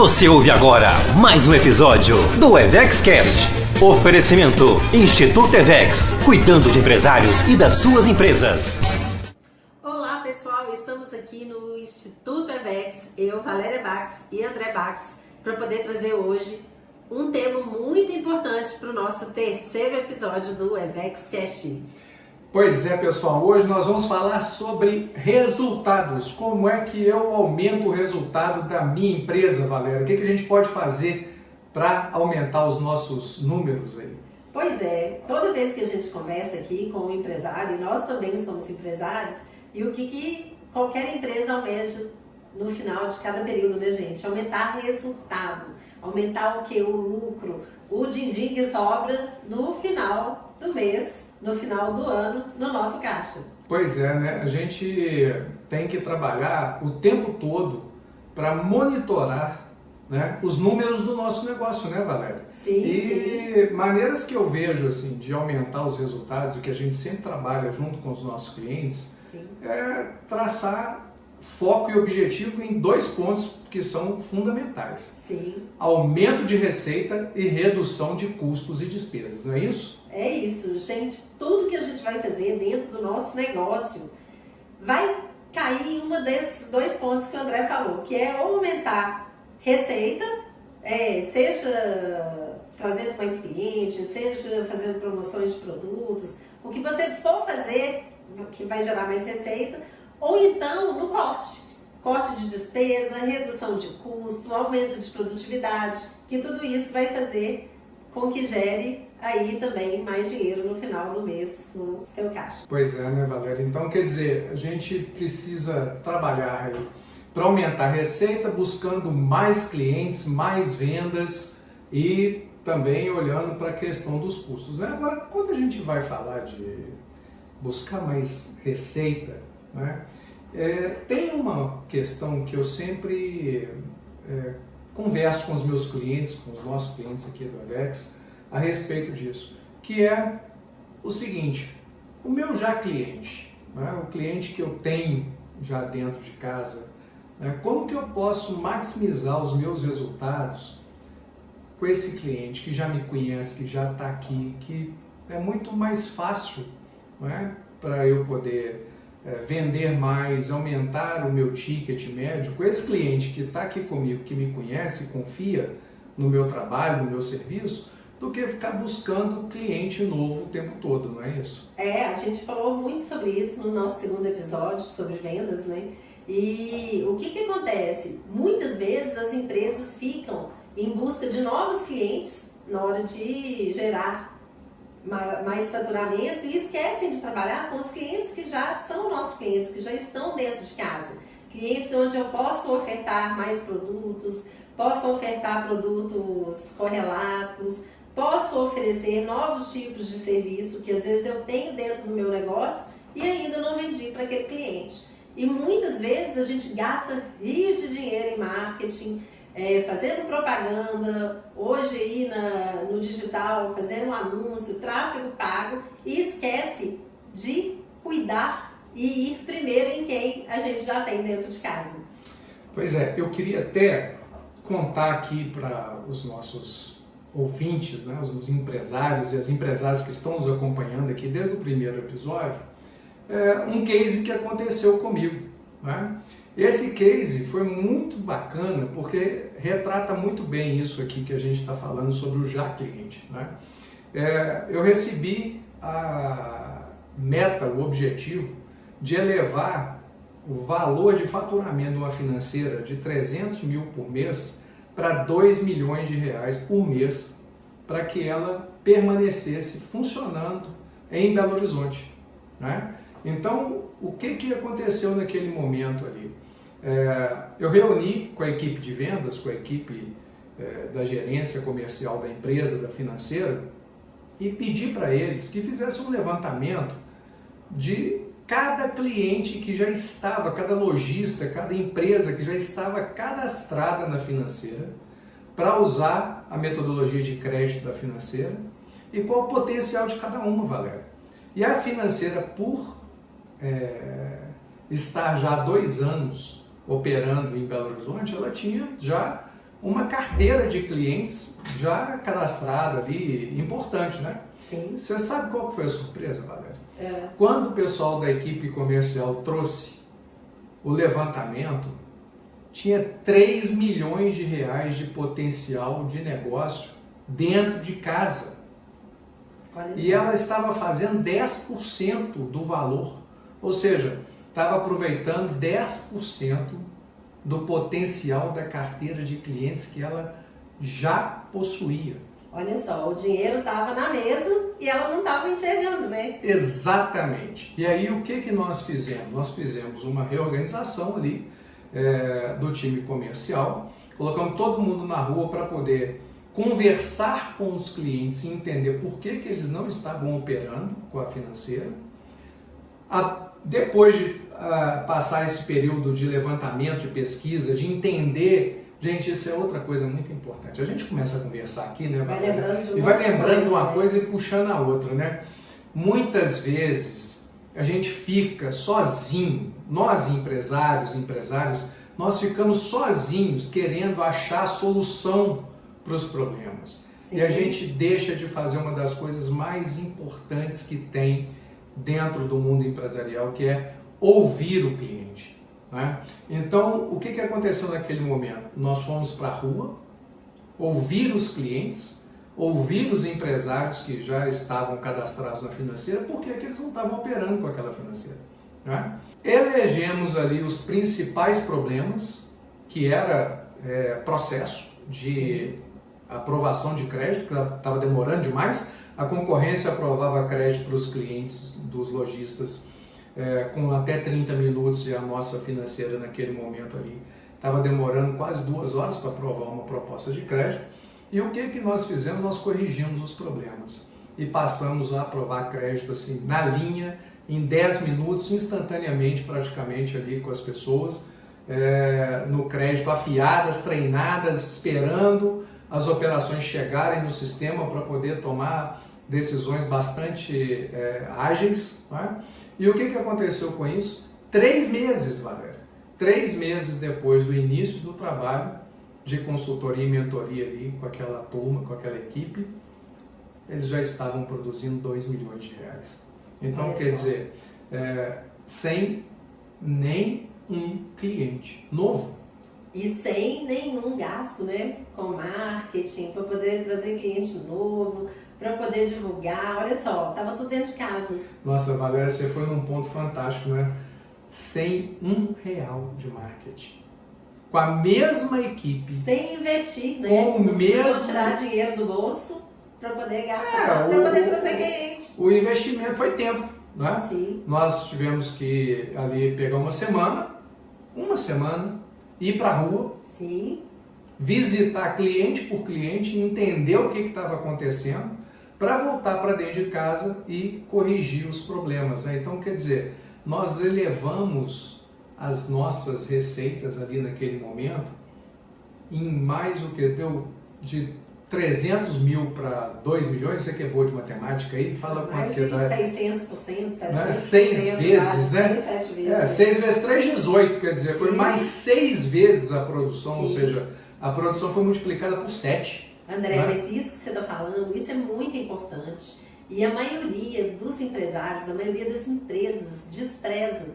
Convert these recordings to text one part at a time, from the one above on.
Você ouve agora mais um episódio do EvexCast. Oferecimento Instituto Evex, cuidando de empresários e das suas empresas. Olá pessoal, estamos aqui no Instituto Evex, eu, Valéria Bax e André Bax, para poder trazer hoje um tema muito importante para o nosso terceiro episódio do EvexCast. Pois é, pessoal, hoje nós vamos falar sobre resultados. Como é que eu aumento o resultado da minha empresa, Valéria? O que a gente pode fazer para aumentar os nossos números aí? Pois é, toda vez que a gente conversa aqui com um empresário, e nós também somos empresários, e o que qualquer empresa almeja no final de cada período, né, gente? Aumentar resultado, aumentar o que? O lucro, o din-din que sobra no final do mês, no final do ano, no nosso caixa. Pois é, né? A gente tem que trabalhar o tempo todo para monitorar, né, os números do nosso negócio, né, Valéria? Sim. Maneiras que eu vejo assim de aumentar os resultados, e que a gente sempre trabalha junto com os nossos clientes, é traçar foco e objetivo em dois pontos que são fundamentais. Sim. Aumento de receita e redução de custos e despesas, não é isso? É isso, gente. Tudo que a gente vai fazer dentro do nosso negócio vai cair em um desses dois pontos que o André falou, que é aumentar receita, seja trazendo mais clientes, seja fazendo promoções de produtos, o que você for fazer que vai gerar mais receita, ou então no corte de despesa, redução de custo, aumento de produtividade, que tudo isso vai fazer com que gere aí também mais dinheiro no final do mês no seu caixa. Pois é, né, Valéria? Então, quer dizer, a gente precisa trabalhar aí para aumentar a receita, buscando mais clientes, mais vendas e também olhando para a questão dos custos, né? Agora, quando a gente vai falar de buscar mais receita, né, tem uma questão que eu sempre converso com os meus clientes, com os nossos clientes aqui do Evex, a respeito disso, que é o seguinte: o meu já cliente, né, o cliente que eu tenho já dentro de casa, né, como que eu posso maximizar os meus resultados com esse cliente que já me conhece, que já está aqui, que é muito mais fácil, né, para eu poder vender mais, aumentar o meu ticket médio com esse cliente que está aqui comigo, que me conhece, confia no meu trabalho, no meu serviço, do que ficar buscando cliente novo o tempo todo, não é isso? A gente falou muito sobre isso no nosso segundo episódio, sobre vendas, né? E o que acontece? Muitas vezes as empresas ficam em busca de novos clientes na hora de gerar mais faturamento e esquecem de trabalhar com os clientes que já são nossos clientes, que já estão dentro de casa. Clientes onde eu posso ofertar mais produtos, posso ofertar produtos correlatos, posso oferecer novos tipos de serviço que às vezes eu tenho dentro do meu negócio e ainda não vendi para aquele cliente. E muitas vezes a gente gasta rios de dinheiro em marketing, fazendo propaganda, hoje aí no digital, fazendo um anúncio, tráfego pago, e esquece de cuidar e ir primeiro em quem a gente já tem dentro de casa. Pois é, eu queria até contar aqui para os nossos ouvintes, né, os empresários e as empresárias que estão nos acompanhando aqui desde o primeiro episódio, um case que aconteceu comigo, né? Esse case foi muito bacana porque retrata muito bem isso aqui que a gente está falando sobre o já cliente, né? Eu recebi a meta, o objetivo de elevar o valor de faturamento de uma financeira de 300 mil por mês para 2 milhões de reais por mês, para que ela permanecesse funcionando em Belo Horizonte, né? Então, o que aconteceu naquele momento ali? Eu reuni com a equipe de vendas, com a equipe da gerência comercial da empresa, da financeira, e pedi para eles que fizessem um levantamento de cada cliente que já estava, cada lojista, cada empresa que já estava cadastrada na financeira, para usar a metodologia de crédito da financeira e qual o potencial de cada uma, Valéria. E a financeira, por estar já há 2 anos operando em Belo Horizonte, ela tinha já uma carteira de clientes já cadastrada ali, importante, né? Sim. Você sabe qual foi a surpresa, Valéria? É. Quando o pessoal da equipe comercial trouxe o levantamento, tinha 3 milhões de reais de potencial de negócio dentro de casa. E ela estava fazendo 10% do valor. Ou seja, estava aproveitando 10% do potencial da carteira de clientes que ela já possuía. Olha só, o dinheiro estava na mesa e ela não estava enxergando, né? Exatamente. E aí o que nós fizemos? Nós fizemos uma reorganização ali do time comercial, colocamos todo mundo na rua para poder conversar com os clientes e entender por que eles não estavam operando com a financeira. Depois de passar esse período de levantamento, de pesquisa, de entender, gente, isso é outra coisa muito importante. A gente começa a conversar aqui, né? Vai lembrando de e vai lembrando uma coisa e puxando a outra, né? Muitas vezes a gente fica sozinho, nós empresários, nós ficamos sozinhos querendo achar a solução para os problemas. Sim. E a gente deixa de fazer uma das coisas mais importantes que tem dentro do mundo empresarial, que é ouvir o cliente, né? Então, o que aconteceu naquele momento? Nós fomos para a rua, ouvir os clientes, ouvir os empresários que já estavam cadastrados na financeira, porque eles não estavam operando com aquela financeira, né? Elegemos ali os principais problemas, que era processo de aprovação de crédito, que estava demorando demais. A concorrência aprovava crédito para os clientes dos lojistas com até 30 minutos, e a nossa financeira naquele momento ali estava demorando quase 2 horas para aprovar uma proposta de crédito. E o que nós fizemos? Nós corrigimos os problemas e passamos a aprovar crédito assim, na linha, em 10 minutos, instantaneamente praticamente ali com as pessoas, no crédito, afiadas, treinadas, esperando as operações chegarem no sistema para poder tomar decisões bastante ágeis, né? E o que aconteceu com isso? 3 meses, Valéria. 3 meses depois do início do trabalho de consultoria e mentoria ali com aquela turma, com aquela equipe, eles já estavam produzindo 2 milhões de reais. Então, quer dizer, sem nenhum cliente novo. E sem nenhum gasto, né? Com marketing, para poder trazer cliente novo, para poder divulgar. Olha só, estava tudo dentro de casa. Nossa, Valéria, você foi num ponto fantástico, né? Sem R$1 de marketing. Com a mesma equipe. Sem investir, né? Com o não mesmo... tirar dinheiro do bolso para poder gastar, para poder trazer clientes. O investimento foi tempo, né? Sim. Nós tivemos que ali pegar uma semana, ir para a rua. Sim. Visitar cliente por cliente, entender o que estava acontecendo, para voltar para dentro de casa e corrigir os problemas, né? Então, quer dizer, nós elevamos as nossas receitas ali naquele momento em mais o que deu de 300 mil para 2 milhões, você que é boa de matemática aí, fala mais quanto de 600%, 700%. Né? 6 vezes, né? 6, 7 vezes. 6 vezes 3, 18, quer dizer, Sim. foi mais 6 vezes a produção, Sim. ou seja, a produção foi multiplicada por 7. André, né? mas isso que você está falando, isso é muito importante. E a maioria dos empresários, a maioria das empresas despreza,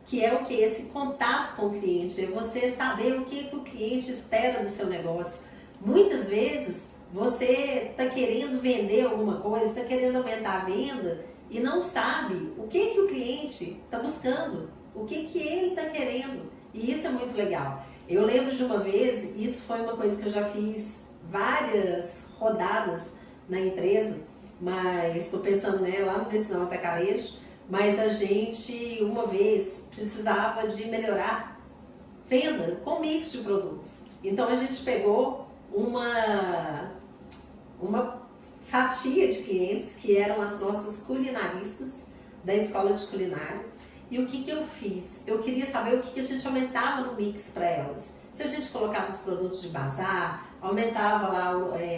que é o que? Esse contato com o cliente, é você saber o que o cliente espera do seu negócio. Muitas vezes você está querendo vender alguma coisa, está querendo aumentar a venda e não sabe o que o cliente está buscando, o que ele está querendo. E isso é muito legal. Eu lembro de uma vez, isso foi uma coisa que eu já fiz várias rodadas na empresa, mas estou pensando lá no Decisão Atacarejo, mas a gente uma vez precisava de melhorar venda com mix de produtos. Então a gente pegou uma fatia de clientes que eram as nossas culinaristas da escola de culinária. E o que eu fiz? Eu queria saber o que a gente aumentava no mix para elas. Se a gente colocava os produtos de bazar, aumentava lá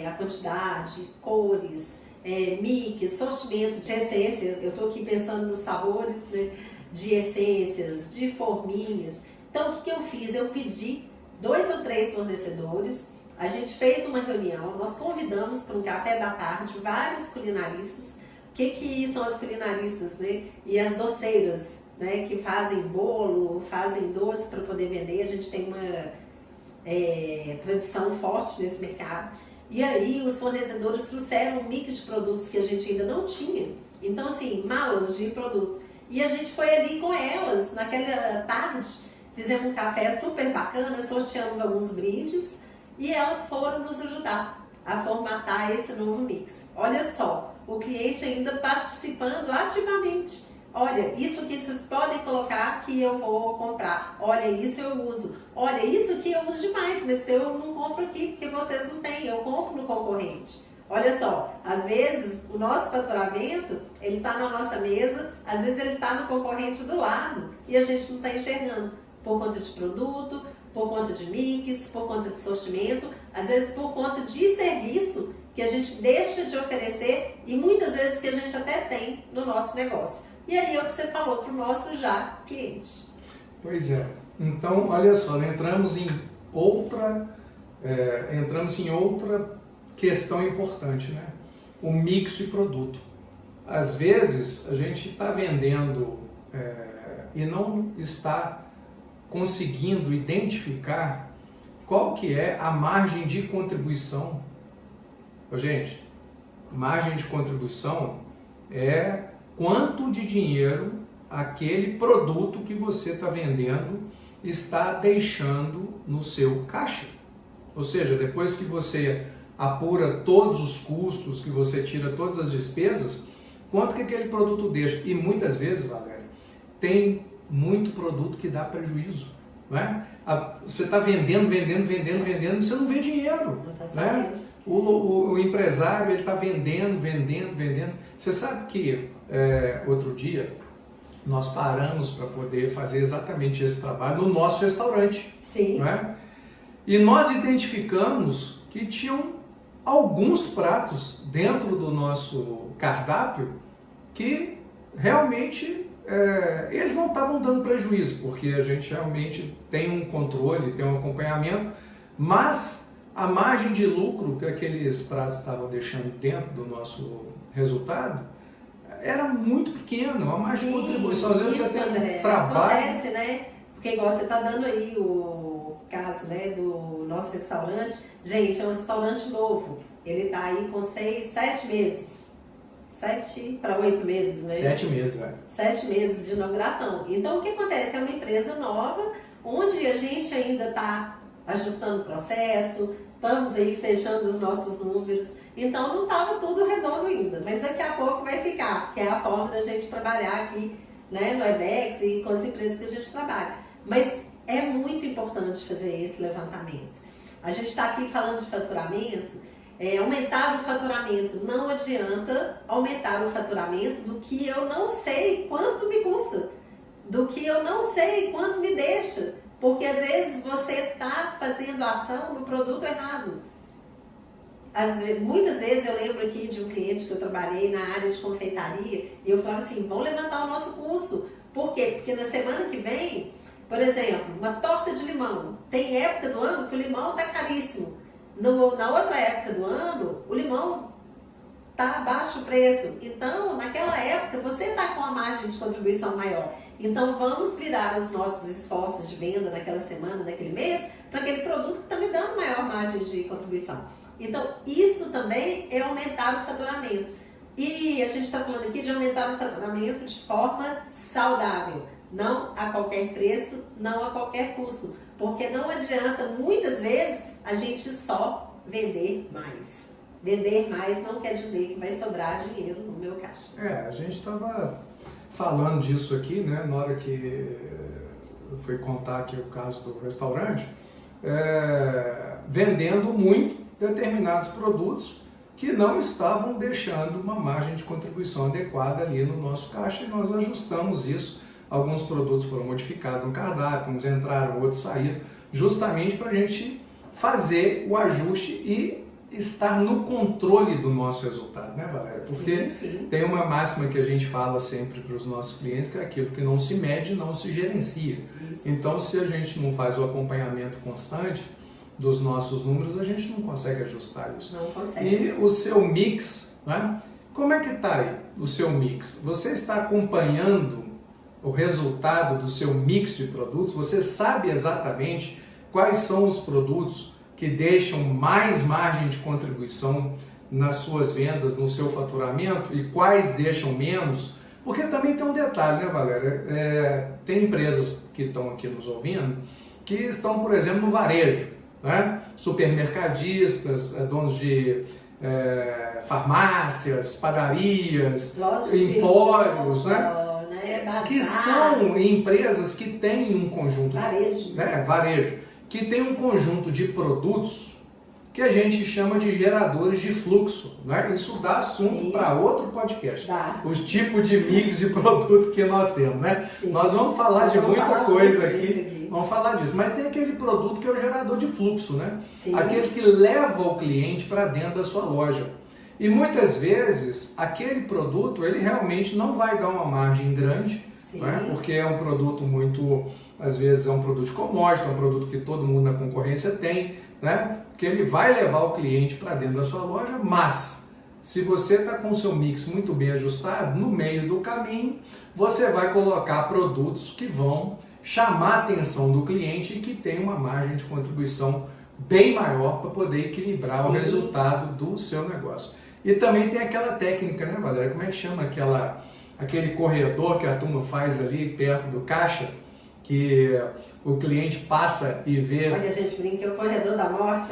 a quantidade, cores, mix, sortimento de essência. Eu estou aqui pensando nos sabores, né, de essências, de forminhas. Então o que eu fiz? Eu pedi 2 ou 3 fornecedores a gente fez uma reunião, nós convidamos para um café da tarde vários culinaristas. O que são as culinaristas, né? E as doceiras, né? Que fazem bolo, fazem doce para poder vender. A gente tem uma tradição forte nesse mercado. E aí os fornecedores trouxeram um mix de produtos que a gente ainda não tinha. Então, assim, malas de produto. E a gente foi ali com elas, naquela tarde, fizemos um café super bacana, sorteamos alguns brindes e elas foram nos ajudar a formatar esse novo mix. Olha só, o cliente ainda participando ativamente. Olha, isso aqui vocês podem colocar que eu vou comprar. Olha, isso eu uso. Olha, isso aqui eu uso demais, mas eu não compro aqui porque vocês não têm, eu compro no concorrente. Olha só, às vezes o nosso faturamento, ele está na nossa mesa, às vezes ele está no concorrente do lado e a gente não está enxergando. Por conta de produto, por conta de mix, por conta de sortimento, às vezes por conta de serviço que a gente deixa de oferecer e muitas vezes que a gente até tem no nosso negócio. E aí é o que você falou para o nosso já cliente. Pois é. Então, olha só, entramos em outra questão importante, né? O mix de produto. Às vezes a gente está vendendo e não está conseguindo identificar qual que é a margem de contribuição. Gente, margem de contribuição é quanto de dinheiro aquele produto que você está vendendo está deixando no seu caixa. Ou seja, depois que você apura todos os custos, que você tira todas as despesas, quanto que aquele produto deixa. E muitas vezes, Valéria, tem muito produto que dá prejuízo. Né? Você está vendendo, e você não vê dinheiro. Não está né? sabendo. O empresário ele está vendendo. Você sabe que outro dia nós paramos para poder fazer exatamente esse trabalho no nosso restaurante. Sim. Né? E nós identificamos que tinham alguns pratos dentro do nosso cardápio que realmente eles não estavam dando prejuízo, porque a gente realmente tem um controle, tem um acompanhamento, mas a margem de lucro que aqueles pratos estavam deixando dentro do nosso resultado era muito pequena, uma margem de contribuição. Às vezes você tem André, um trabalho... acontece, né? Porque igual você está dando aí o caso, né, do nosso restaurante. Gente, é um restaurante novo. Ele está aí com 6, 7 meses. 7 para 8 meses, né? 7 meses, né? 7 meses de inauguração. Então, o que acontece? É uma empresa nova, onde a gente ainda está ajustando o processo, estamos aí fechando os nossos números. Então, não estava tudo redondo ainda, mas daqui a pouco vai ficar, que é a forma da gente trabalhar aqui, né, no EVEX e com as empresas que a gente trabalha. Mas é muito importante fazer esse levantamento. A gente está aqui falando de faturamento, aumentar o faturamento. Não adianta aumentar o faturamento do que eu não sei quanto me custa, do que eu não sei quanto me deixa, porque às vezes você está fazendo ação no produto errado. Muitas vezes eu lembro aqui de um cliente que eu trabalhei na área de confeitaria e eu falava assim, vamos levantar o nosso custo. Por quê? Porque na semana que vem, por exemplo, uma torta de limão. Tem época do ano que o limão está caríssimo. Na outra época do ano, o limão está baixo o preço. Então, naquela época, você está com a margem de contribuição maior. Então, vamos virar os nossos esforços de venda naquela semana, naquele mês, para aquele produto que está me dando maior margem de contribuição. Então, isso também é aumentar o faturamento. E a gente está falando aqui de aumentar o faturamento de forma saudável. Não a qualquer preço, não a qualquer custo. Porque não adianta, muitas vezes, a gente só vender mais. Vender mais não quer dizer que vai sobrar dinheiro no meu caixa. A gente estava falando disso aqui, né, na hora que eu fui contar aqui o caso do restaurante, vendendo muito determinados produtos que não estavam deixando uma margem de contribuição adequada ali no nosso caixa e nós ajustamos isso. Alguns produtos foram modificados no cardápio, uns entraram, outros saíram, justamente para a gente fazer o ajuste e estar no controle do nosso resultado, né, Valéria? Porque sim. Tem uma máxima que a gente fala sempre para os nossos clientes, que é aquilo que não se mede, não se gerencia. Isso. Então, se a gente não faz o acompanhamento constante, dos nossos números, a gente não consegue ajustar isso. Não consegue. E o seu mix, né? Como é que está aí o seu mix? Você está acompanhando o resultado do seu mix de produtos? Você sabe exatamente quais são os produtos que deixam mais margem de contribuição nas suas vendas, no seu faturamento, e quais deixam menos? Porque também tem um detalhe, né, Valéria? Tem empresas que estão aqui nos ouvindo que estão, por exemplo, no varejo, né? Supermercadistas, donos de farmácias, padarias, empórios, né? Que são empresas que têm um conjunto varejo, que tem um conjunto de produtos que a gente chama de geradores de fluxo, né? Isso dá assunto para outro podcast. Os tipos de mix de produto que nós temos, né? Sim. Nós vamos falar de muita coisa aqui. Vamos falar disso. Mas tem aquele produto que é o gerador de fluxo, né? Sim. Aquele que leva o cliente para dentro da sua loja. E muitas vezes aquele produto ele realmente não vai dar uma margem grande, né? Porque é um produto muito, às vezes é um produto de commodity, é um produto que todo mundo na concorrência tem, né? Que ele vai levar o cliente para dentro da sua loja, mas se você está com o seu mix muito bem ajustado, no meio do caminho você vai colocar produtos que vão chamar a atenção do cliente e que tem uma margem de contribuição bem maior para poder equilibrar o resultado do seu negócio. E também tem aquela técnica, né, Valéria? Como é que chama aquele corredor que a turma faz ali perto do caixa? Que o cliente passa e vê... Olha, a gente brinca que é o corredor da morte.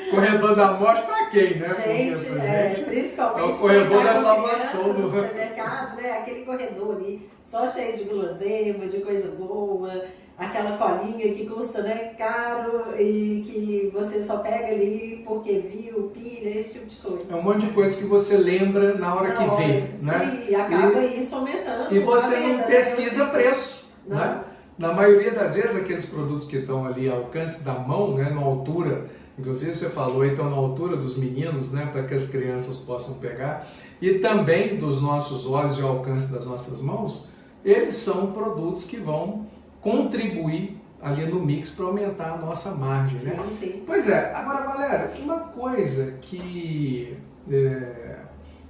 Corredor da morte para quem, né? Gente, principalmente é o corredor da salvação do supermercado, né? Aquele corredor ali, só cheio de guloseima, de coisa boa, aquela colinha que custa, né, caro e que você só pega ali porque viu, pilha, esse tipo de coisa. É um monte de coisa que você lembra na hora que vê, né? Sim, e acaba isso aumentando. E você não pesquisa preço, né? Na maioria das vezes, aqueles produtos que estão ali ao alcance da mão, né, na altura, inclusive você falou, então na altura dos meninos, né, para que as crianças possam pegar, e também dos nossos olhos e ao alcance das nossas mãos, eles são produtos que vão contribuir ali no mix para aumentar a nossa margem, né? Sim. Pois é, agora Valéria, uma coisa que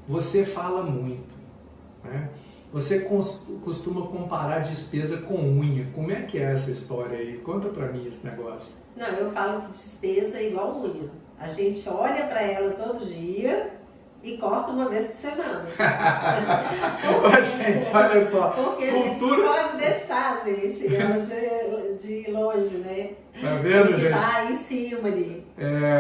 você fala muito, né? Você costuma comparar despesa com unha. Como é que é essa história aí? Conta pra mim esse negócio. Não, eu falo que despesa é igual unha. A gente olha pra ela todo dia e corta uma vez por semana. Gente, olha só. Porque a gente não pode deixar, gente, ela de longe, né? Tá vendo, gente? Tá em cima ali.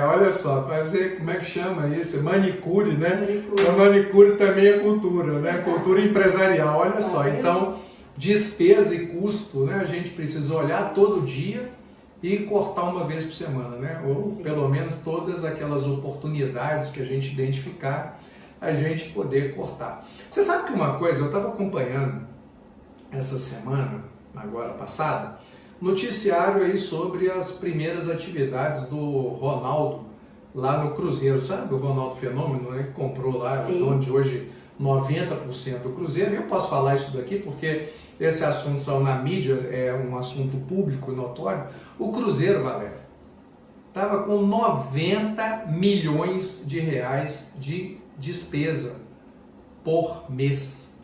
Olha só, fazer, como é que chama isso? Manicure, né? Manicure. A manicure também é cultura, né? Cultura empresarial, olha só. Então, despesa e custo, né? A gente precisa olhar todo dia e cortar uma vez por semana, né? Ou pelo menos todas aquelas oportunidades que a gente identificar, a gente poder cortar. Você sabe que uma coisa, eu estava acompanhando essa semana, agora passada, noticiário aí sobre as primeiras atividades do Ronaldo lá no Cruzeiro, sabe? O Ronaldo Fenômeno, né? Que comprou lá, onde hoje 90% do Cruzeiro. E eu posso falar isso daqui porque esse assunto saiu na mídia, é um assunto público e notório. O Cruzeiro, Valéria, estava com 90 milhões de reais de despesa por mês.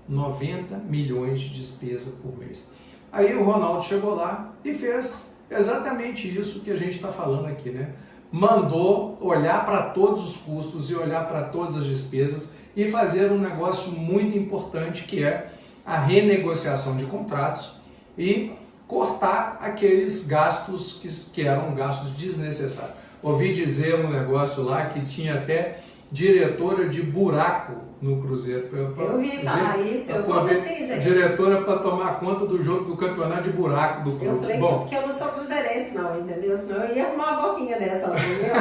90 milhões de despesa por mês. Aí o Ronaldo chegou lá e fez exatamente isso que a gente está falando aqui, né? Mandou olhar para todos os custos e olhar para todas as despesas e fazer um negócio muito importante, que é a renegociação de contratos e cortar aqueles gastos que eram gastos desnecessários. Ouvi dizer um negócio lá que tinha até diretora de buraco no Cruzeiro. Eu ouvi falar isso, eu como assim, gente? Diretora para tomar conta do jogo do campeonato de buraco do clube. Eu falei porque eu não sou cruzeirense não, entendeu? Senão eu ia arrumar uma boquinha dessa lá, entendeu?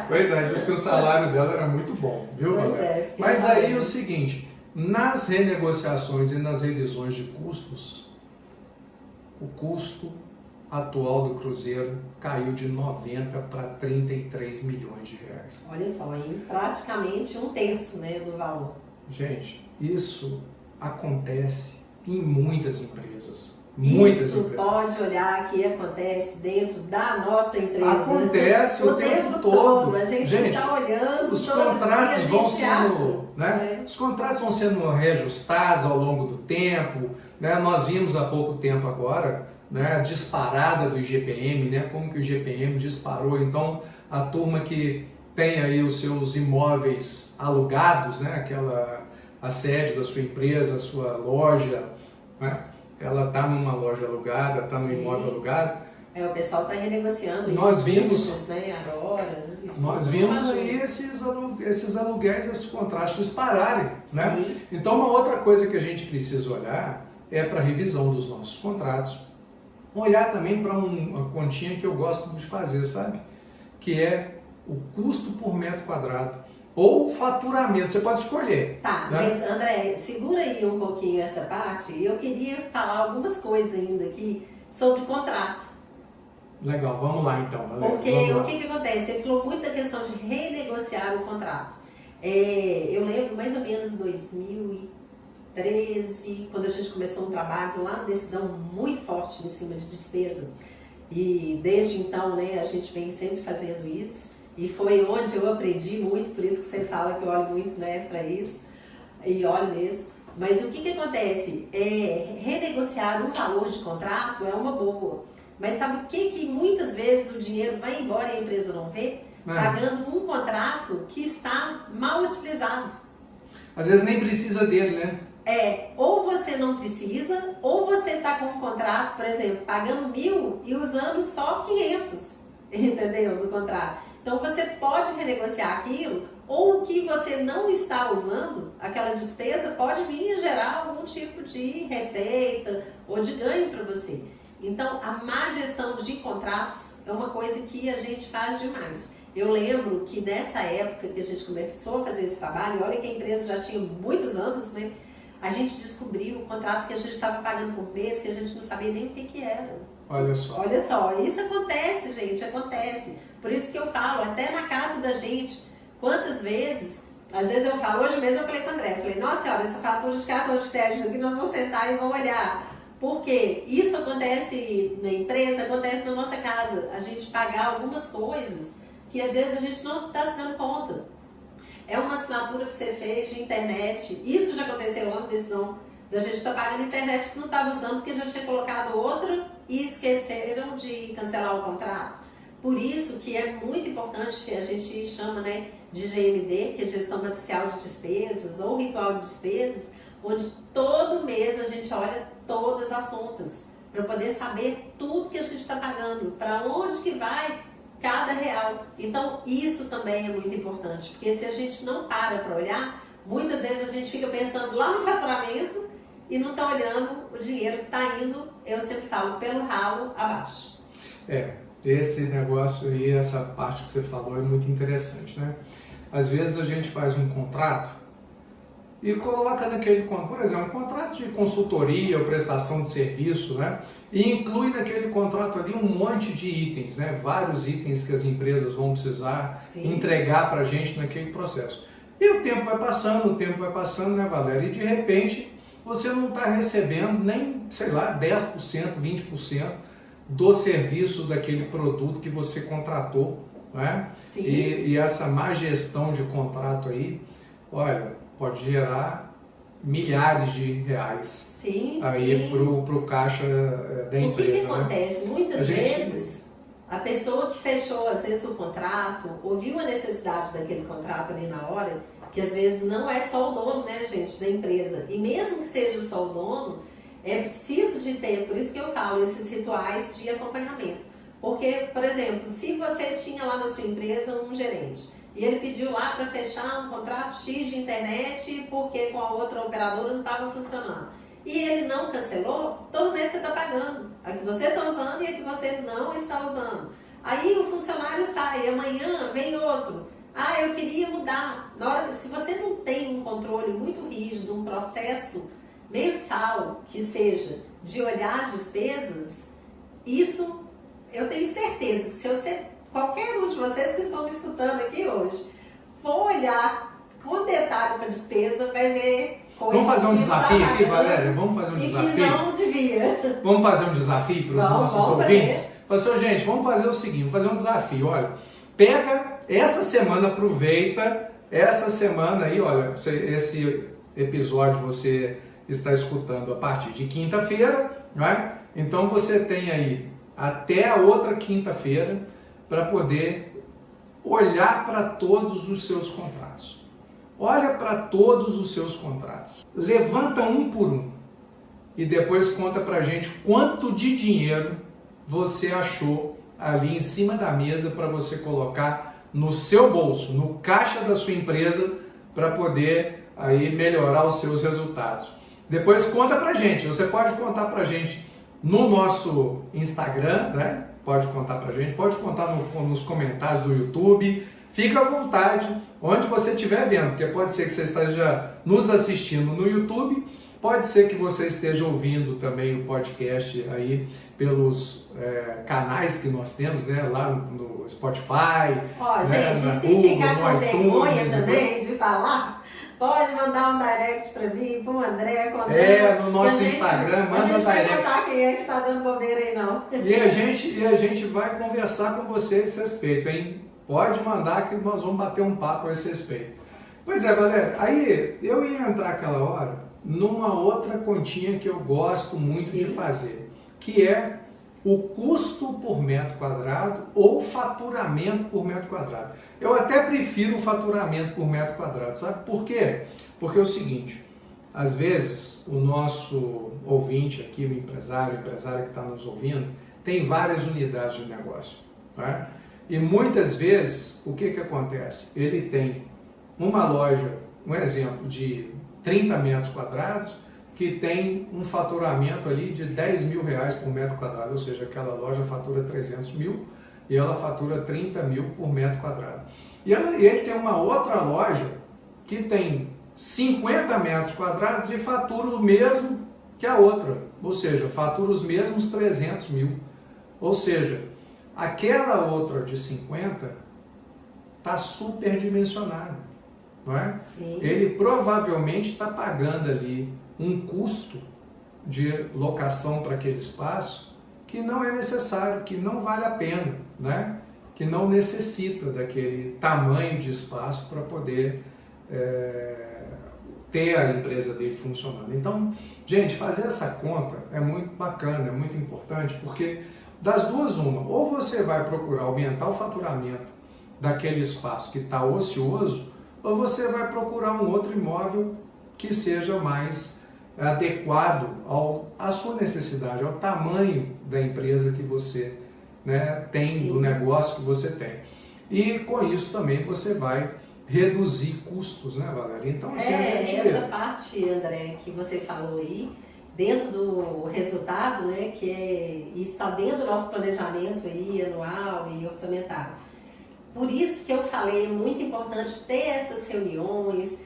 Pois é, diz que o salário dela era muito bom, viu, Valéria? Mas aí é o seguinte, nas renegociações e nas revisões de custos, o custo atual do Cruzeiro caiu de 90 para 33 milhões de reais. Olha só, hein? Praticamente um terço, né, do valor. Gente, isso acontece em muitas empresas, Muitas Isso empresas. pode olhar que acontece dentro da nossa empresa. Acontece o tempo todo. A gente Gente, está olhando, os todo contratos dia a vão gente sendo, acha, né? Os contratos vão sendo reajustados ao longo do tempo, né? Nós vimos há pouco tempo agora, né, a disparada do IGPM, né? Como que o IGPM disparou. Então, a turma que tem aí os seus imóveis alugados, né? A sede da sua empresa, a sua loja, né? Ela está numa loja alugada, está no imóvel alugado. O pessoal está renegociando. Nós vimos, business, né, agora. Nós vimos aí esses aluguéis, esses contratos dispararem, né? Então, uma outra coisa que a gente precisa olhar é para a revisão dos nossos contratos. Olhar também para uma continha que eu gosto de fazer, sabe? Que é o custo por metro quadrado ou faturamento, você pode escolher. Tá, né? Mas André, segura aí um pouquinho essa parte. Eu queria falar algumas coisas ainda aqui sobre o contrato. Legal, vamos lá então. Porque o que acontece? Você falou muito da questão de renegociar o contrato. Eu lembro mais ou menos 2013, quando a gente começou um trabalho lá, uma decisão muito forte em cima de despesa. E desde então, né, a gente vem sempre fazendo isso. E foi onde eu aprendi muito, por isso que você fala que eu olho muito, né, para isso. E olho mesmo. Mas o que acontece? Renegociar o valor de contrato é uma boa. Mas sabe o que muitas vezes o dinheiro vai embora e a empresa não vê? Pagando um contrato que está mal utilizado. Às vezes nem precisa dele, né? Ou você não precisa, ou você está com um contrato, por exemplo, pagando 1.000 e usando só 500, entendeu? Do contrato. Então você pode renegociar aquilo, ou o que você não está usando, aquela despesa pode vir a gerar algum tipo de receita ou de ganho para você. Então a má gestão de contratos é uma coisa que a gente faz demais. Eu lembro que nessa época que a gente começou a fazer esse trabalho, olha que a empresa já tinha muitos anos, né? A gente descobriu o contrato que a gente estava pagando por mês, que a gente não sabia nem o que era. Olha só. Olha só, isso acontece, gente, acontece. Por isso que eu falo, até na casa da gente, quantas vezes, às vezes eu falo, hoje mesmo eu falei com o André, eu falei, nossa senhora, essa fatura de cartão de crédito aqui, nós vamos sentar e vamos olhar. Porque isso acontece na empresa, acontece na nossa casa. A gente pagar algumas coisas que às vezes a gente não está se dando conta. É uma assinatura que você fez de internet. Isso já aconteceu lá na decisão da gente estar pagando internet que não estava usando porque já tinha colocado outra e esqueceram de cancelar o contrato. Por isso que é muito importante, a gente chama, né, de GMD, que é Gestão Matricial de Despesas, ou Ritual de Despesas, onde todo mês a gente olha todas as contas, para poder saber tudo que a gente está pagando, para onde que vai cada real. Então isso também é muito importante, porque se a gente não para olhar, muitas vezes a gente fica pensando lá no faturamento e não está olhando o dinheiro que está indo, eu sempre falo, pelo ralo abaixo. Esse negócio aí, essa parte que você falou é muito interessante, né? Às vezes a gente faz um contrato e coloca naquele, por exemplo, um contrato de consultoria ou prestação de serviço, né? E inclui naquele contrato ali um monte de itens, né? Vários itens que as empresas vão precisar entregar para a gente naquele processo. E o tempo vai passando, né, Valéria? E de repente você não está recebendo nem, sei lá, 10%, 20% do serviço daquele produto que você contratou, né? E essa má gestão de contrato aí, olha, pode gerar milhares de reais aí pro caixa da empresa. O que acontece? Muitas vezes a pessoa que fechou às vezes o contrato, ouviu a necessidade daquele contrato ali na hora, que às vezes não é só o dono, né, gente, da empresa. E mesmo que seja só o dono, é preciso de ter, por isso que eu falo, esses rituais de acompanhamento. Porque, por exemplo, se você tinha lá na sua empresa um gerente e ele pediu lá para fechar um contrato X de internet porque com a outra operadora não estava funcionando e ele não cancelou, todo mês você está pagando a que você está usando e a que você não está usando. Aí o funcionário sai, amanhã vem outro. Eu queria mudar. Na hora, se você não tem um controle muito rígido, um processo mensal que seja de olhar as despesas, isso eu tenho certeza que se você, qualquer um de vocês que estão me escutando aqui hoje, for olhar com detalhe para a despesa, vai ver Vamos fazer um desafio aqui, Valéria? Vamos fazer um desafio? Que não devia. Vamos fazer um desafio para os nossos ouvintes? Fala assim, gente, vamos fazer o seguinte, vamos fazer um desafio. Olha, pega essa semana, aproveita essa semana aí, olha, esse episódio você está escutando a partir de quinta-feira, não é? Então você tem aí até a outra quinta-feira para poder olhar para todos os seus contratos. Olha para todos os seus contratos. Levanta um por um e depois conta para a gente quanto de dinheiro você achou ali em cima da mesa para você colocar no seu bolso, no caixa da sua empresa, para poder aí melhorar os seus resultados. Depois conta pra gente, você pode contar pra gente no nosso Instagram, né? Pode contar pra gente, pode contar nos comentários do YouTube, fica à vontade, onde você estiver vendo, porque pode ser que você esteja nos assistindo no YouTube, pode ser que você esteja ouvindo também o podcast aí pelos canais que nós temos, né? Lá no Spotify, ó, né? gente, se Google, ficar com vergonha também tudo. de falar, pode mandar um direct para mim, para o André, no nosso Instagram, manda direct. A gente vai contar quem é que tá dando bobeira aí, não. E a gente vai conversar com você a esse respeito, hein? Pode mandar que nós vamos bater um papo a esse respeito. Pois é, Valéria, aí eu ia entrar aquela hora numa outra continha que eu gosto muito de fazer, que é o custo por metro quadrado ou faturamento por metro quadrado. Eu até prefiro o faturamento por metro quadrado, sabe por quê? Porque é o seguinte, às vezes o nosso ouvinte aqui, o empresária que está nos ouvindo, tem várias unidades de negócio, né? E muitas vezes, o que acontece? Ele tem uma loja, um exemplo de 30 metros quadrados, que tem um faturamento ali de 10 mil reais por metro quadrado, ou seja, aquela loja fatura 300 mil e ela fatura 30 mil por metro quadrado. E ele tem uma outra loja que tem 50 metros quadrados e fatura o mesmo que a outra, ou seja, fatura os mesmos 300 mil. Ou seja, aquela outra de 50 está superdimensionada, não é? Sim. Ele provavelmente está pagando ali um custo de locação para aquele espaço que não é necessário, que não vale a pena, né? Que não necessita daquele tamanho de espaço para poder ter a empresa dele funcionando. Então, gente, fazer essa conta é muito bacana, é muito importante, porque das duas uma, ou você vai procurar aumentar o faturamento daquele espaço que está ocioso, ou você vai procurar um outro imóvel que seja mais adequado à sua necessidade, ao tamanho da empresa que você, né, tem, Sim. do negócio que você tem. E com isso também você vai reduzir custos, né, Valéria? Então, assim, essa parte, André, que você falou aí, dentro do resultado, né, que está dentro do nosso planejamento aí, anual e orçamentário. Por isso que eu falei, é muito importante ter essas reuniões.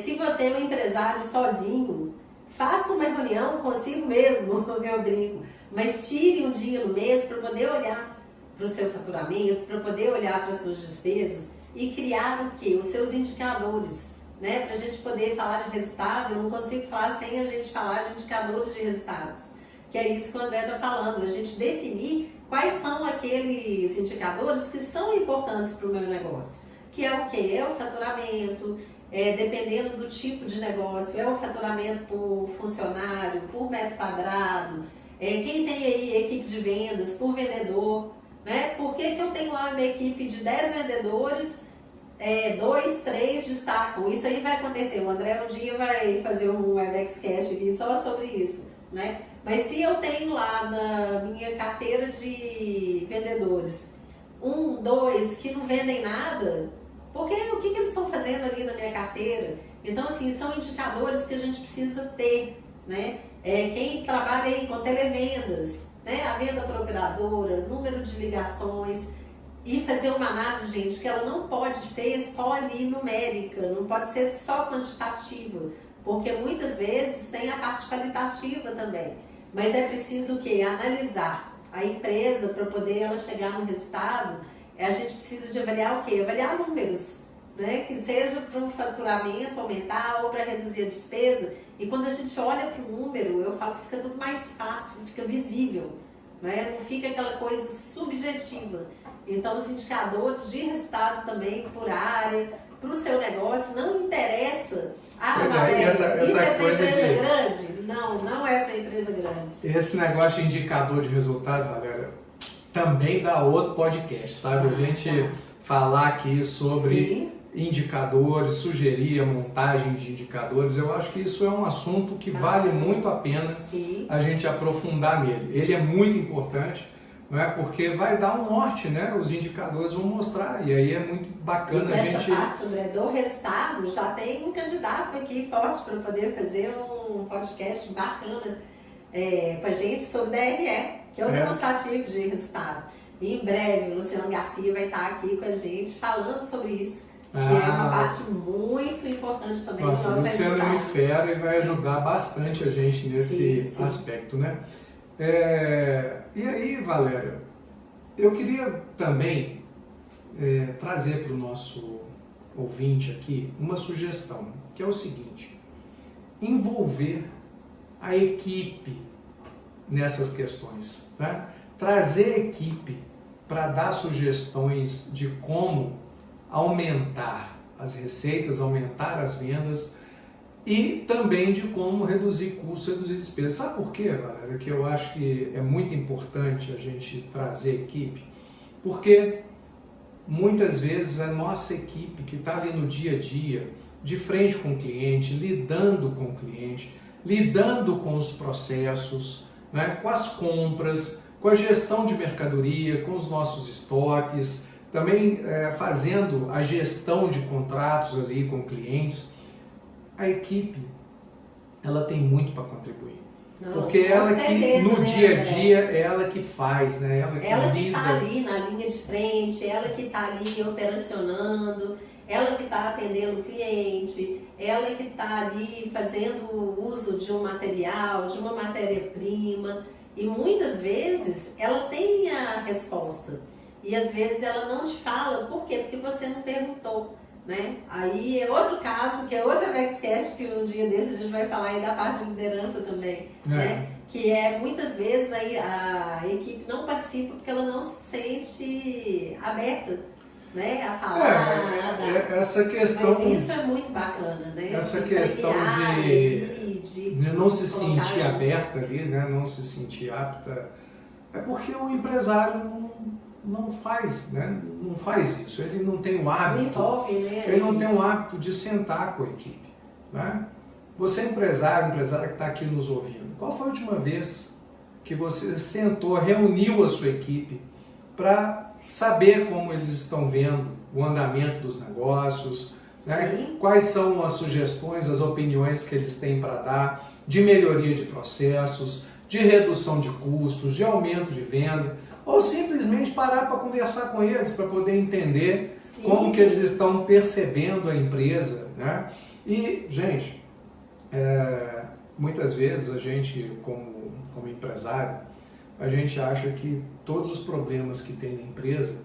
Se você é um empresário sozinho, faça uma reunião consigo mesmo, eu brinco, mas tire um dia no mês para poder olhar para o seu faturamento, para poder olhar para as suas despesas e criar o quê? Os seus indicadores, né? Para a gente poder falar de resultado. Eu não consigo falar sem a gente falar de indicadores de resultados, que é isso que o André está falando, a gente definir quais são aqueles indicadores que são importantes para o meu negócio, que é o quê? É o faturamento, dependendo do tipo de negócio, é o faturamento por funcionário, por metro quadrado, quem tem aí equipe de vendas, por vendedor, né? Por que eu tenho lá uma equipe de 10 vendedores, 2, 3 destacam? Isso aí vai acontecer, o André um dia vai fazer um Webex Cash aqui só sobre isso, né? Mas se eu tenho lá na minha carteira de vendedores 1, 2 que não vendem nada, porque o que eles estão fazendo ali na minha carteira? Então, assim, são indicadores que a gente precisa ter, né? Quem trabalha aí com televendas, né? A venda por operadora, número de ligações, e fazer uma análise, gente, que ela não pode ser só ali numérica, não pode ser só quantitativa, porque muitas vezes tem a parte qualitativa também. Mas é preciso o quê? Analisar a empresa para poder ela chegar no resultado. A gente precisa de avaliar o quê? Avaliar números, né? Que seja para o faturamento aumentar ou para reduzir a despesa. E quando a gente olha para o número, eu falo que fica tudo mais fácil, fica visível, né? Não fica aquela coisa subjetiva. Então, os indicadores de resultado também por área, para o seu negócio, não interessa. Valéria, isso é para empresa grande? Não, não é para empresa grande. Esse negócio de indicador de resultado, Valéria, também dá outro podcast, sabe? A gente falar aqui sobre indicadores, sugerir a montagem de indicadores, eu acho que isso é um assunto que vale muito a pena a gente aprofundar nele. Ele é muito importante, não é? Porque vai dar um norte, né? Os indicadores vão mostrar, e aí é muito bacana a gente... Nessa parte, André, do resultado, já tem um candidato aqui forte para poder fazer um podcast bacana com a gente sobre DRE, que é o demonstrativo de resultado. E em breve o Luciano Garcia vai estar aqui com a gente falando sobre isso. Que é uma parte muito importante também. Nossa, o Luciano é muito fera e vai ajudar bastante a gente nesse aspecto, né? E aí, Valéria, eu queria também trazer para o nosso ouvinte aqui uma sugestão, que é o seguinte: envolver a equipe nessas questões, né? Trazer a equipe para dar sugestões de como aumentar as receitas, aumentar as vendas e também de como reduzir custos, reduzir despesas. Sabe por quê, galera? Que eu acho que é muito importante a gente trazer a equipe, porque muitas vezes a nossa equipe que está ali no dia a dia, de frente com o cliente, lidando com o cliente, lidando com os processos, né, com as compras, com a gestão de mercadoria, com os nossos estoques, também fazendo a gestão de contratos ali com clientes, a equipe ela tem muito para contribuir. Porque ela que no dia a dia é ela que faz, né? Ela que lida. Está ali na linha de frente, ela que está ali operacionando, ela que está atendendo o cliente, ela que está ali fazendo uso de um material, de uma matéria-prima. E muitas vezes ela tem a resposta. E às vezes ela não te fala, por quê? Porque você não perguntou, né? Aí é outro caso, que é outra VexCast, que um dia desses a gente vai falar aí da parte de liderança também, né? Que muitas vezes aí a equipe não participa porque ela não se sente aberta, né? A falar. Essa questão... Mas isso é muito bacana, né? Essa questão de não se sentir aberta ali, né? Não se sentir apta, é porque o empresário não faz, né? Não faz isso, ele não tem o hábito, ele não tem o hábito de sentar com a equipe, né? Você empresário que está aqui nos ouvindo, qual foi a última vez que você sentou, reuniu a sua equipe para saber como eles estão vendo o andamento dos negócios, né? Quais são as sugestões, as opiniões que eles têm para dar de melhoria de processos, de redução de custos, de aumento de venda, ou simplesmente parar para conversar com eles, para poder entender como que eles estão percebendo a empresa, né? E, gente, muitas vezes a gente, como empresário, a gente acha que todos os problemas que tem na empresa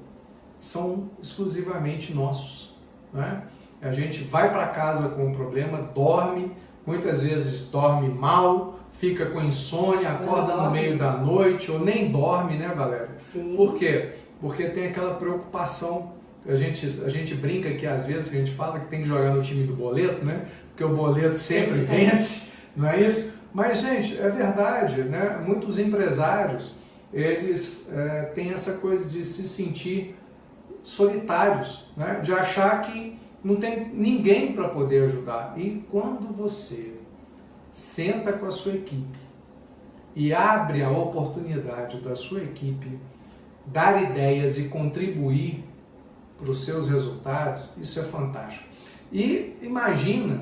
são exclusivamente nossos, né? A gente vai para casa com o problema, dorme, muitas vezes dorme mal, fica com insônia, acorda no meio da noite ou nem dorme, né, Valéria? Por quê? Porque tem aquela preocupação. A gente brinca que às vezes a gente fala que tem que jogar no time do boleto, né? Porque o boleto sempre vence, não é isso? Mas, gente, é verdade, né? Muitos empresários, eles têm essa coisa de se sentir solitários, né? De achar que não tem ninguém para poder ajudar. E quando você senta com a sua equipe e abre a oportunidade da sua equipe dar ideias e contribuir para os seus resultados, isso é fantástico. E imagina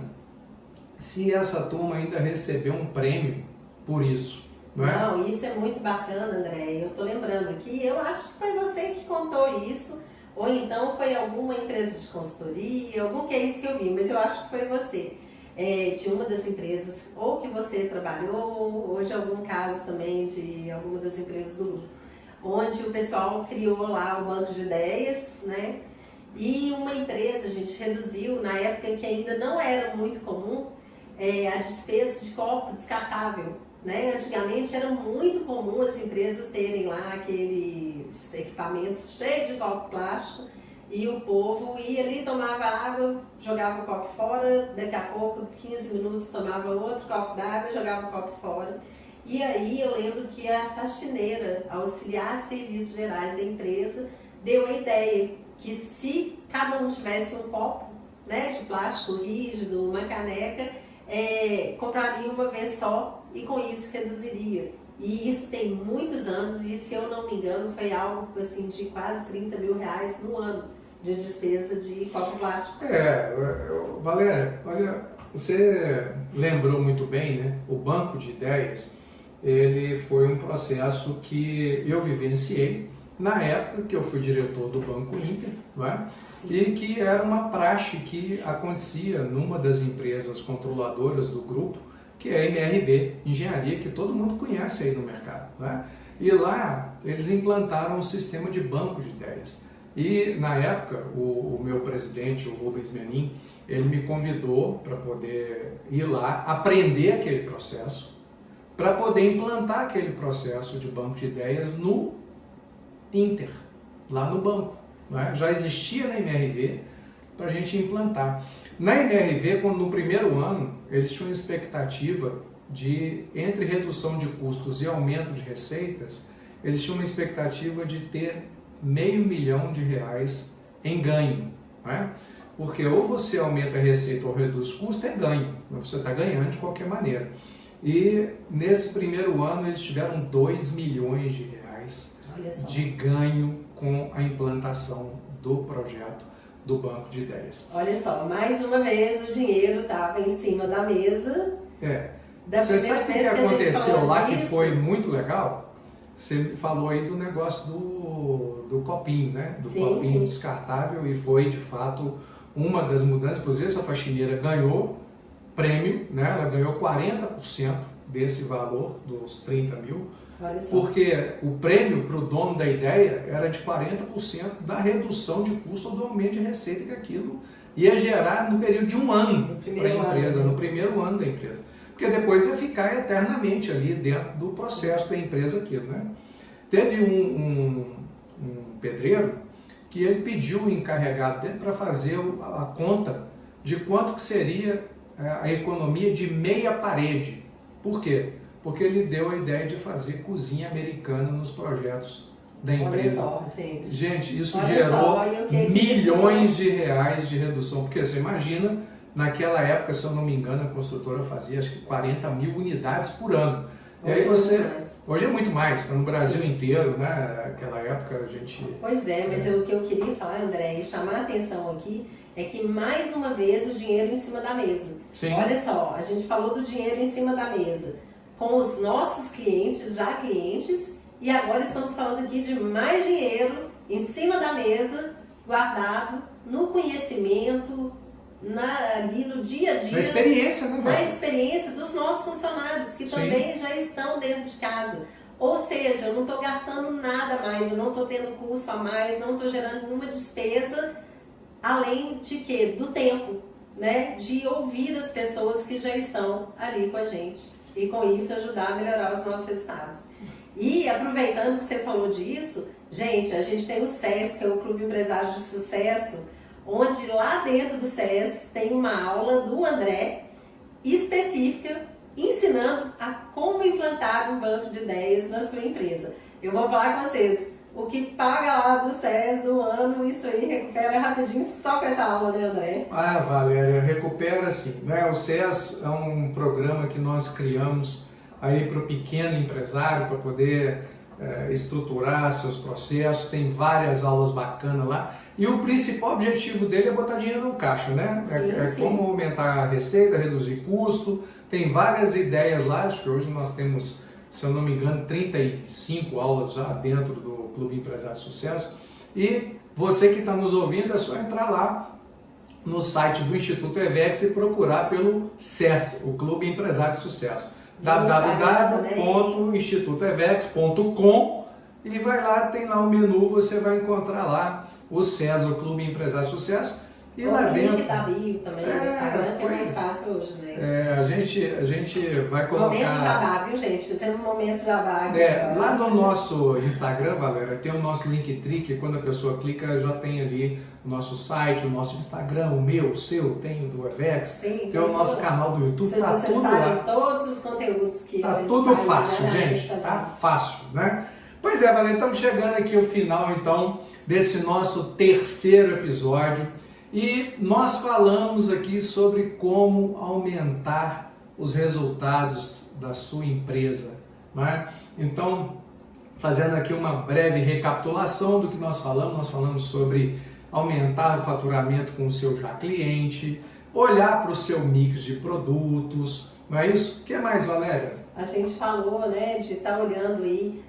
se essa turma ainda receber um prêmio por isso. Não, isso é muito bacana, André. Eu estou lembrando aqui, eu acho que foi você que contou isso, ou então foi alguma empresa de consultoria, algum que é isso que eu vi, mas eu acho que foi você. De uma das empresas, ou que você trabalhou, ou de algum caso também de alguma das empresas do grupo, onde o pessoal criou lá o banco de ideias, né? E uma empresa, a gente reduziu, na época que ainda não era muito comum, a despesa de copo descartável. Né? Antigamente era muito comum as empresas terem lá aqueles equipamentos cheios de copo plástico e o povo ia ali, tomava água, jogava o copo fora, daqui a pouco, 15 minutos, tomava outro copo d'água, jogava o copo fora. E aí eu lembro que a faxineira, auxiliar de serviços gerais da empresa, deu a ideia que se cada um tivesse um copo, né, de plástico rígido, uma caneca, compraria uma vez só e com isso reduziria. E isso tem muitos anos e, se eu não me engano, foi algo assim de quase 30 mil reais no ano de despesa de copo plástico. Valéria, olha, você lembrou muito bem, né? O Banco de Ideias, ele foi um processo que eu vivenciei na época que eu fui diretor do Banco Inter, não é? E que era uma praxe que acontecia numa das empresas controladoras do grupo, que é a MRV Engenharia, que todo mundo conhece aí no mercado, né? E lá eles implantaram um sistema de banco de ideias. E na época o meu presidente, o Rubens Menin, ele me convidou para poder ir lá aprender aquele processo, para poder implantar aquele processo de banco de ideias no Inter, lá no banco, né? Já existia na MRV para a gente implantar. Na MRV, quando no primeiro ano, eles tinham expectativa de, entre redução de custos e aumento de receitas, eles tinham uma expectativa de ter R$500 milhão em ganho, né? Porque ou você aumenta a receita ou reduz custo, é ganho, mas você está ganhando de qualquer maneira. E nesse primeiro ano eles tiveram R$2 milhões de ganho com a implantação do projeto do Banco de Ideias. Olha só, mais uma vez o dinheiro estava em cima da mesa. Você sabe o que aconteceu lá que foi muito legal? Você falou aí do negócio do copinho, né? Do copinho descartável, e foi de fato uma das mudanças. Inclusive essa faxineira ganhou prêmio, né? Ela ganhou 40% desse valor, dos 30 mil. Porque o prêmio para o dono da ideia era de 40% da redução de custo ou do aumento de receita que aquilo ia gerar no período de um ano para a empresa, no primeiro ano da empresa. Porque depois ia ficar eternamente ali dentro do processo da empresa aquilo, né? Teve um pedreiro que ele pediu o encarregado dele para fazer a conta de quanto que seria a economia de meia parede. Por quê? Porque ele deu a ideia de fazer cozinha americana nos projetos da empresa. Olha só, gente. Gente, isso gerou milhões de reais de redução. Porque você imagina, naquela época, se eu não me engano, a construtora fazia acho que 40 mil unidades por ano. E aí hoje é muito mais, está no Brasil inteiro, né? Naquela época a gente... Pois é, mas o que eu queria falar, André, e chamar a atenção aqui, é que mais uma vez o dinheiro em cima da mesa. Sim. Olha só, a gente falou do dinheiro em cima da mesa com os nossos clientes, já clientes, e agora estamos falando aqui de mais dinheiro em cima da mesa, guardado no conhecimento, ali no dia a dia. Na experiência, né? Na experiência dos nossos funcionários, que também já estão dentro de casa. Ou seja, eu não estou gastando nada mais, eu não estou tendo custo a mais, não estou gerando nenhuma despesa, além de quê? Do tempo, né? De ouvir as pessoas que já estão ali com a gente. E com isso ajudar a melhorar os nossos resultados. E aproveitando que você falou disso, gente, a gente tem o SES, que é o Clube Empresário de Sucesso, onde lá dentro do SES tem uma aula do André específica, ensinando a como implantar um banco de ideias na sua empresa. Eu vou falar com vocês, o que paga lá do SES do ano, isso aí recupera rapidinho só com essa aula, né, André? Ah, Valéria, recupera sim, né? O SES é um programa que nós criamos aí para o pequeno empresário, para poder estruturar seus processos, tem várias aulas bacanas lá. E o principal objetivo dele é botar dinheiro no caixa, né? Sim. Como aumentar a receita, reduzir custo, tem várias ideias lá, acho que hoje nós temos, se eu não me engano, 35 aulas já dentro do Clube Empresário de Sucesso. E você que está nos ouvindo, é só entrar lá no site do Instituto EVEX e procurar pelo SES, o Clube Empresário de Sucesso. www.institutoevex.com, e vai lá, tem lá o menu, você vai encontrar lá o César Clube Empresário Sucesso. E lá o dentro. link da bio também no Instagram, que é mais fácil hoje, né? A gente vai colocar. Momento jabá, viu, gente? Fizemos um momento jabá aqui. Lá no nosso Instagram, Valéria, tem o nosso Linktree, que quando a pessoa clica já tem ali o nosso site, o nosso Instagram, o meu, o seu, tem o do EVEX, Sim, tem o nosso canal do YouTube, vocês tá tudo lá. todos os conteúdos que a gente tudo faz, fácil, gente. Tá fácil, né? Pois é, Valéria, estamos chegando aqui ao final, então, desse nosso terceiro episódio. E nós falamos aqui sobre como aumentar os resultados da sua empresa, né? Então, fazendo aqui uma breve recapitulação do que nós falamos sobre aumentar o faturamento com o seu já cliente, olhar para o seu mix de produtos, não é isso? O que mais, Valéria? A gente falou, né, de estar olhando aí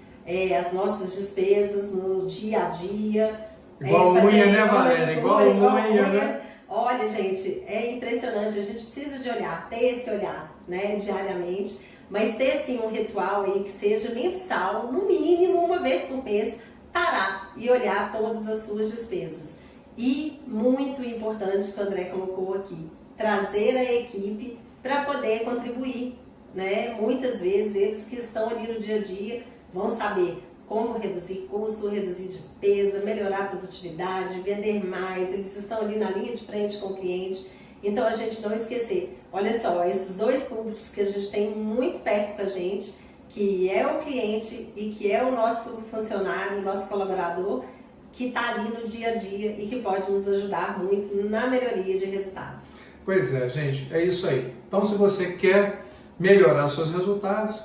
as nossas despesas no dia a dia. Igual unha, né, Valéria? Igual unha, né? Olha, gente, é impressionante. A gente precisa de olhar, ter esse olhar, né, diariamente, mas ter, sim, um ritual aí que seja mensal, no mínimo, uma vez por mês, parar e olhar todas as suas despesas. E, muito importante, que o André colocou aqui, trazer a equipe para poder contribuir, né? Muitas vezes, eles que estão ali no dia a dia vão saber como reduzir custo, reduzir despesa, melhorar a produtividade, vender mais, eles estão ali na linha de frente com o cliente. Então, a gente não esquecer, olha só, esses dois públicos que a gente tem muito perto com a gente, que é o cliente e que é o nosso funcionário, o nosso colaborador, que está ali no dia a dia e que pode nos ajudar muito na melhoria de resultados. Pois é, gente, é isso aí. Então, se você quer melhorar os seus resultados,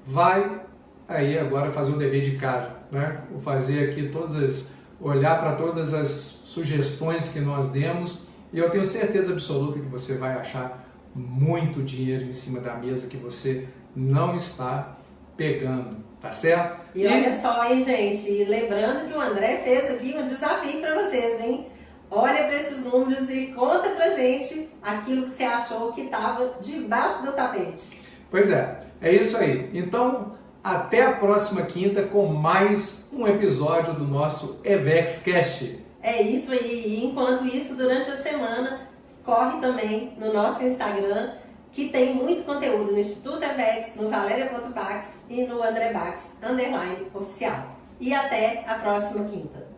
vai aí agora fazer o dever de casa, né? Vou fazer aqui olhar para todas as sugestões que nós demos e eu tenho certeza absoluta que você vai achar muito dinheiro em cima da mesa que você não está pegando, tá certo? E olha só aí, gente, e lembrando que o André fez aqui um desafio para vocês, hein? Olha para esses números e conta pra gente aquilo que você achou que estava debaixo do tapete. Pois é isso aí. Então, até a próxima quinta com mais um episódio do nosso EVEX Cast. É isso aí. E enquanto isso, durante a semana, corre também no nosso Instagram, que tem muito conteúdo no Instituto EVEX, no Valéria.Bax e no André Bax _oficial. E até a próxima quinta.